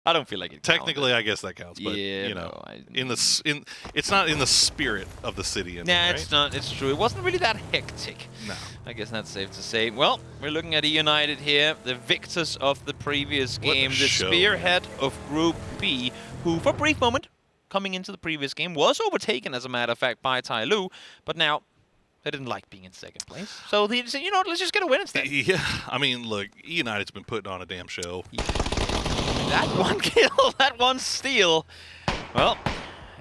I don't feel like it Technically, I guess that counts, but yeah, you know, no, it's not in the spirit of the city. Nah, right? it's not. It's true. It wasn't really that hectic. No. I guess that's safe to say. Well, we're looking at a United here, the victors of the previous game, the spearhead of Group B, who for a brief moment, coming into the previous game, was overtaken, as a matter of fact, by Tai Lu, but now they didn't like being in second place. So they said, you know what, let's just get a win instead. Yeah, I mean, look, United's been putting on a damn show. Yeah. That one kill, that one steal. Well,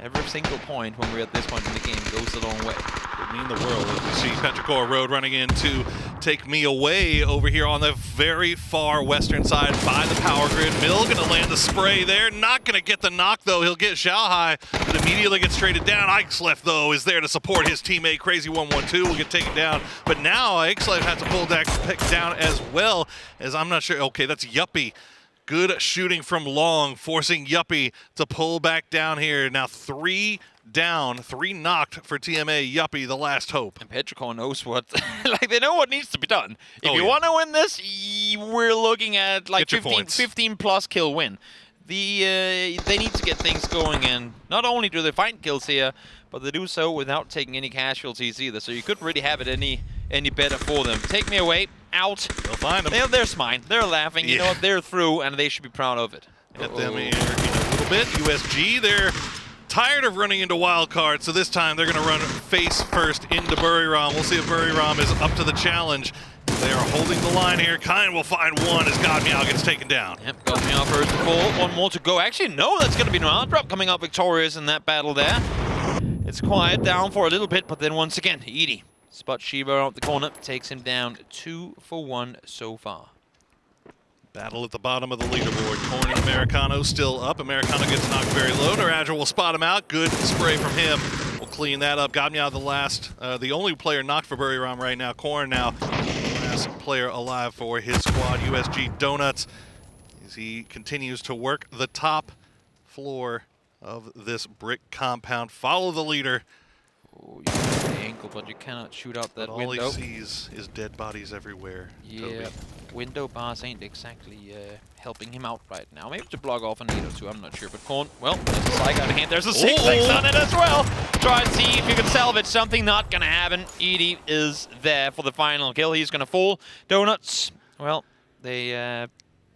every single point when we're at this point in the game goes a long way. Could mean the world. As we see PETRICHOR Road running in to take me away over here on the very far western side by the power grid. Mill gonna land the spray there. Not gonna get the knock though. He'll get Xiaohai, but immediately gets traded down. Ixlef though is there to support his teammate. Crazy112 will get taken down, but now Ixlef has to pull that pick down as well. As I'm not sure. Okay, that's Yuppie. Good shooting from long, forcing Yuppie to pull back down here. Now 3 down, 3 knocked for TMA. Yuppie, the last hope. And PETRICHOR knows what, like they know what needs to be done. If you want to win this, we're looking at like 15 plus kill win. They need to get things going, and not only do they find kills here, but they do so without taking any casualties either. So you couldn't really have it any better for them. Take me away, out. They'll find them. They're smine. They're laughing. Yeah. You know what? They're through, and they should be proud of it. Get them here in a little bit. USG, they're tired of running into wildcard, so this time they're going to run face first into Buriram. We'll see if Buriram is up to the challenge. They are holding the line here. Kind will find one as Godmeow gets taken down. Yep, Godmeow first of all. One more to go. Actually, no, that's going to be Round Drop coming up victorious in that battle there. It's quiet down for a little bit, but then once again, Edie spots Shiva out the corner, takes him down 2 for 1 so far. Battle at the bottom of the leaderboard. Corn and Americano still up. Americano gets knocked very low. Naraja will spot him out. Good spray from him. We'll clean that up. Godmeow the only player knocked for Buriram right now. Corn now the last player alive for his squad. USG Donuts as he continues to work the top floor of this brick compound. Follow the leader. Oh, you got the ankle, but you cannot shoot out that window. All he sees is dead bodies everywhere. Yeah, Toby. window bars ain't exactly helping him out right now. Maybe to block off a nade or two, I'm not sure. But Korn, well, there's a psych out of hand. There's a 6-6 on it as well. Try and see if you can salvage something. Not gonna happen. Edie is there for the final kill. He's gonna fall. Donuts, well, they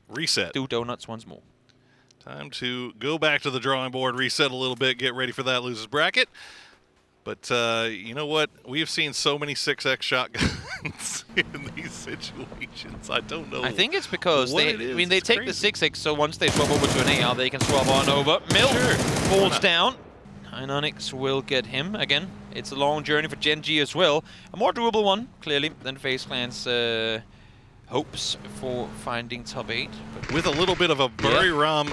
reset. Do donuts once more. Time to go back to the drawing board, reset a little bit, get ready for that losers bracket. But you know what? We have seen so many 6x shotguns in these situations. I don't know. I think it's because they it's take crazy. the 6x, so once they swap over to an AR, they can swap on over. Mill falls down. Ionix will get him again. It's a long journey for Gen G as well. A more doable one, clearly, than FaZe Clan's hopes for finding top 8. But with a little bit of a Buriram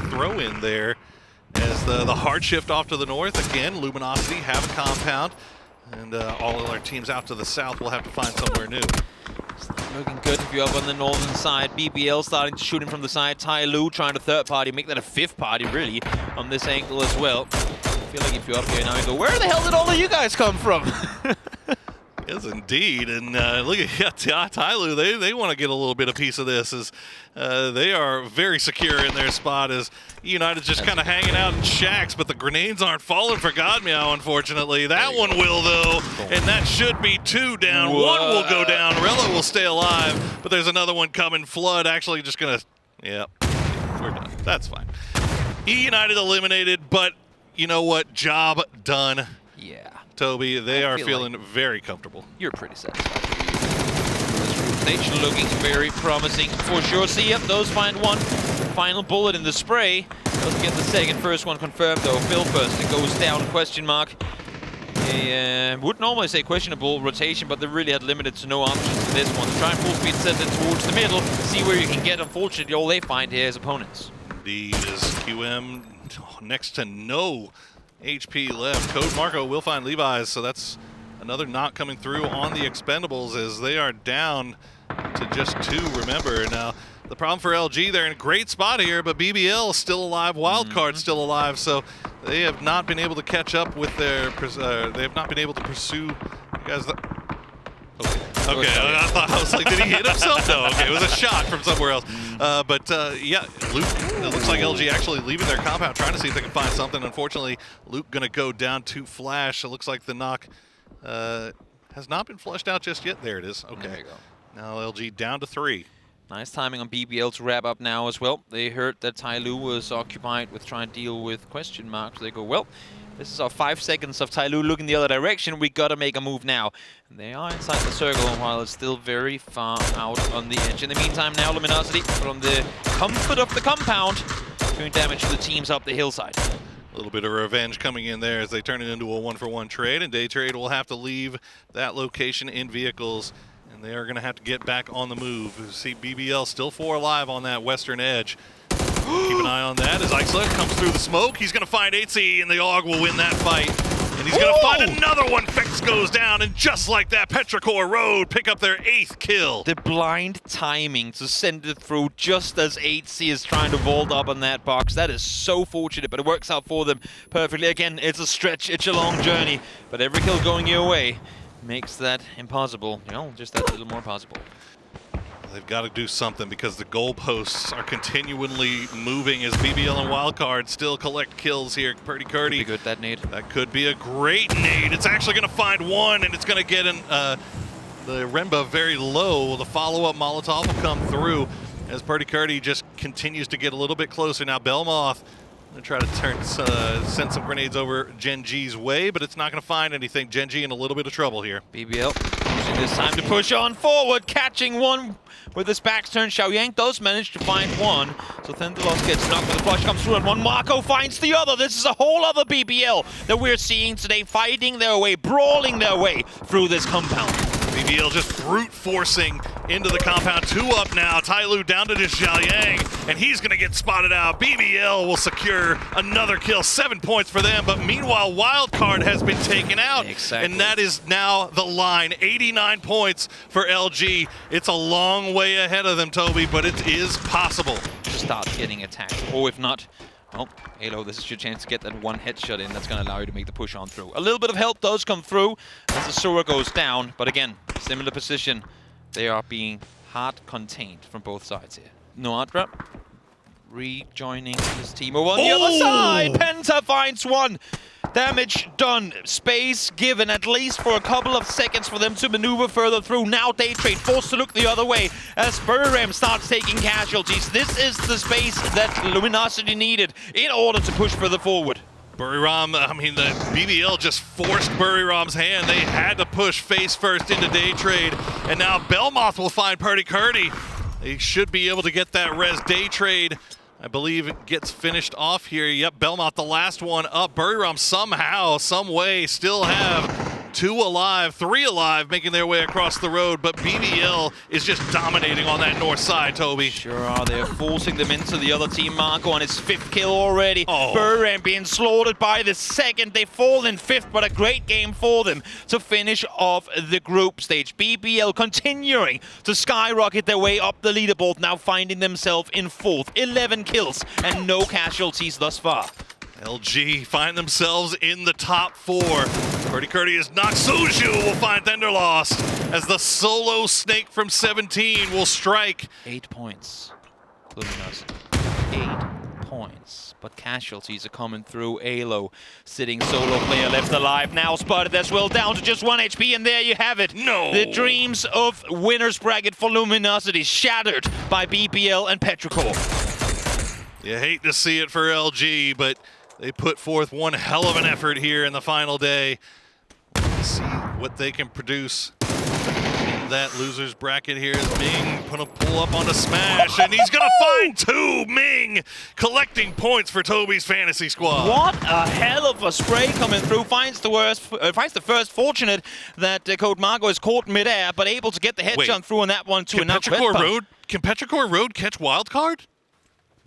throw in there. As the hard shift off to the north, again, Luminosity have a compound, and all of our teams out to the south will have to find somewhere new. It's not looking good if you're up on the northern side. BBL starting to shoot him from the side. Tai Lu trying to third party, make that a fifth party, really, on this angle as well. I feel like if you're up here now, you go, where the hell did all of you guys come from? Yes, indeed. And look at Tai Lu. They want to get a little bit of piece of this as they are very secure in their spot as United's just kind of hanging out in shacks, but the grenades aren't falling for Godmeow, unfortunately. That one will, though, and that should be 2 down. Whoa. 1 will go down. Rella will stay alive, but there's another one coming. Flood actually just going to, yeah, we're done. That's fine. United eliminated, but you know what? Job done. Yeah. Toby, they are feeling like very comfortable. You're pretty satisfied. This stage looking very promising for sure. See, yep, those find one. Final bullet in the spray. Doesn't get the second. First one confirmed though. Phil first. It goes down, question mark. They would normally say questionable rotation, but they really had limited to no options in this one. Try and full speed send it towards the middle. See where you can get. Unfortunately, all they find here is opponents. Indeed, is QM next to no HP left. Code Marco will find Levi's, so that's another knock coming through on the Expendables as they are down to just 2, remember. Now, the problem for LG, they're in a great spot here, but BBL is still alive, Wildcard still alive, so they have not been able to catch up with their, they have not been able to pursue you guys. Okay. Okay, I was like, did he hit himself? No, okay, it was a shot from somewhere else. Yeah, Luke, it looks like LG actually leaving their compound, trying to see if they can find something. Unfortunately, Luke gonna go down to Flash. It looks like the knock has not been flushed out just yet. There it is. Okay. There you go. Now LG down to 3. Nice timing on BBL to wrap up now as well. They heard that Tai Lu was occupied with trying to deal with question marks. They go, well, this is our 5 seconds of Tai Lu looking the other direction. We gotta make a move now. And they are inside the circle while it's still very far out on the edge. In the meantime, now Luminosity, from the comfort of the compound, doing damage to the teams up the hillside. A little bit of revenge coming in there as they turn it into a 1-for-1 trade, and Day Trade will have to leave that location in vehicles, and they are going to have to get back on the move. You see BBL still 4 alive on that western edge. Keep an eye on that as Ixler comes through the smoke. He's going to find 8C, and the AUG will win that fight. And he's going to find another one. Fix goes down, and just like that, PETRICHOR Road pick up their 8th kill. The blind timing to send it through just as 8C is trying to vault up on that box. That is so fortunate, but it works out for them perfectly. Again, it's a stretch, it's a long journey, but every kill going your way makes that impossible. You know, just that little more possible. They've got to do something because the goalposts are continually moving as BBL and Wildcard still collect kills here. Purdy Curdy. Could be good, that nade. That could be a great nade. It's actually going to find one, and it's going to get the Remba very low. The follow-up Molotov will come through as Purdy Curdy just continues to get a little bit closer. Now Belmoth going to try to send some grenades over Gen G's way, but it's not going to find anything. Gen G in a little bit of trouble here. BBL using this time to push on forward, catching one with his back turn. Xiaoyang does manage to find one, so Thendelos gets knocked, but the flush comes through, and one Marco finds the other. This is a whole other BBL that we're seeing today, fighting their way, brawling their way through this compound. BBL just brute forcing into the compound. 2 up now. Tai Lu down to just Xiaoyang, and he's going to get spotted out. BBL will secure another kill. 7 points for them, but meanwhile, Wildcard has been taken out. Exactly. And that is now the line. 89 points for LG. It's a long way ahead of them, Toby, but it is possible To start getting attacked, or if not, well, Halo, this is your chance to get that one headshot in that's going to allow you to make the push on through. A little bit of help does come through as the Sora goes down, but again, similar position. They are being hard contained from both sides here. Noadra rejoining his team over on the other side. Penta finds one. Damage done. Space given at least for a couple of seconds for them to maneuver further through. Now Day Trade forced to look the other way as Buriram starts taking casualties. This is the space that Luminosity needed in order to push further forward. Buriram, I mean, the BBL just forced Buriram's hand. They had to push face first into Day Trade, and now Belmoth will find Purdy Curdy. They should be able to get that res. Day Trade, I believe, it gets finished off here. Yep, Belmoth, the last one up. Buriram somehow, some way, still have 2 alive, 3 alive, making their way across the road, but BBL is just dominating on that north side, Toby. Sure are. They're forcing them into the other team. Marco on his 5th kill already. Buriram being slaughtered by the 2nd. They fall in 5th, but a great game for them to finish off the group stage. BBL continuing to skyrocket their way up the leaderboard, now finding themselves in 4th. 11 kills and no casualties thus far. LG find themselves in the top 4. Purdy Curdy is knocked. Soju will find Thenderlost as the solo snake from 17 will strike. 8 points. Luminosity. 8 points. But casualties are coming through. Alo, sitting solo player left alive, now spotted as well, down to just 1 HP, and there you have it. No! The dreams of winner's bracket for Luminosity shattered by BBL and PETRICHOR. You hate to see it for LG, but they put forth one hell of an effort here in the final day. Let's see what they can produce in that loser's bracket here. Is Ming gonna pull up on the smash, and he's gonna find 2. Ming collecting points for Toby's fantasy squad. What a hell of a spray coming through. Finds the first. Fortunate that Code Margo is caught midair, but able to get the headshot through on that one too. Can PETRICHOR Road catch Wildcard?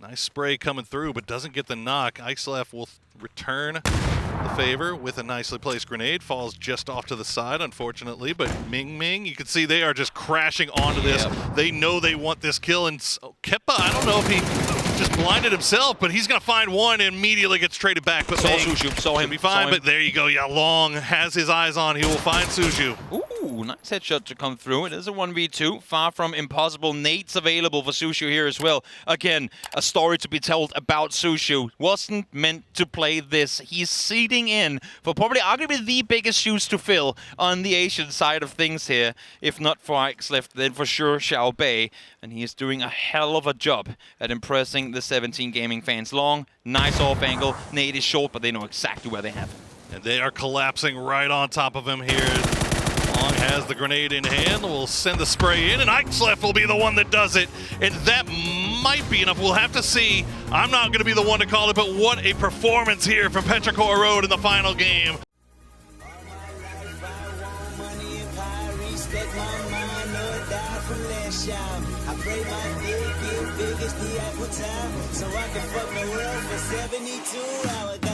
Nice spray coming through, but doesn't get the knock. Ixlef will return the favor with a nicely placed grenade. Falls just off to the side, unfortunately, but Ming, you can see they are just crashing onto this. They know they want this kill, and Keppa, I don't know if he just blinded himself, but he's going to find one and immediately gets traded back. But Saw Suju, saw him. Be fine, but there you go. Yeah, Long has his eyes on. He will find Suju. Ooh, nice headshot to come through. It is a 1v2. Far from impossible. Nades available for Suju here as well. Again, a story to be told about Suju. Wasn't meant to play this. He's seeding in for probably arguably the biggest shoes to fill on the Asian side of things here. If not for Ixleft, then for sure Xiao Bei. And he is doing a hell of a job at impressing the 17 Gaming fans. Long, nice off angle. Nade is short, but they know exactly where they have him. And they are collapsing right on top of him here. Long has the grenade in hand. We'll send the spray in, and Ixleft will be the one that does it. And that might be enough. We'll have to see. I'm not going to be the one to call it, but what a performance here from PETRICHOR Road in the final game. I pray my dick get big as the Apple Tower, so I can fuck the world for 72 hours.